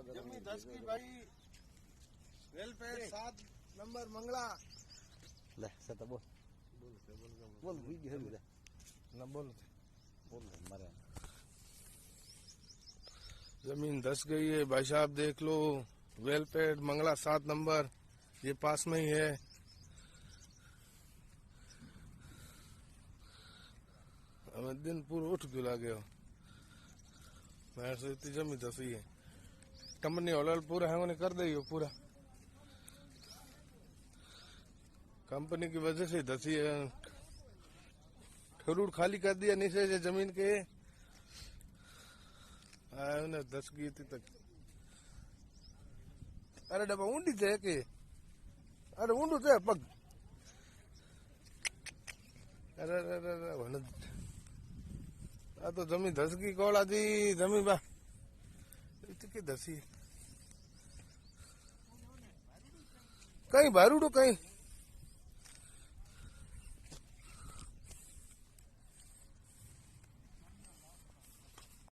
जमी 10 की भाई वेलफेयर 7 नंबर मंगला ले सता बोल बोल वीडियो है ना बोल बोल मारे जमीन 10 गई है भाई साहब, देख लो। वेलफेयर मंगला 7 नंबर, ये पास में ही है। हमें दिन पूरा उठ क्यों ला गया। मैं सोचती जमी 10 ही है। कंपनी हॉल पूरा है उन्हें कर दे पूरा, कंपनी की वजह से 10 ही है। खरूड़ खाली कर दिया नीचे से जमीन के, उन्हें 10 की थी तक। अरे डब्बा ऊंडी थे के, अरे ऊंडू थे पग, अरे अरे अरे आ तो जमी 10 की कोला थी जमी बा के 10 ही कहीं भारूडो कहीं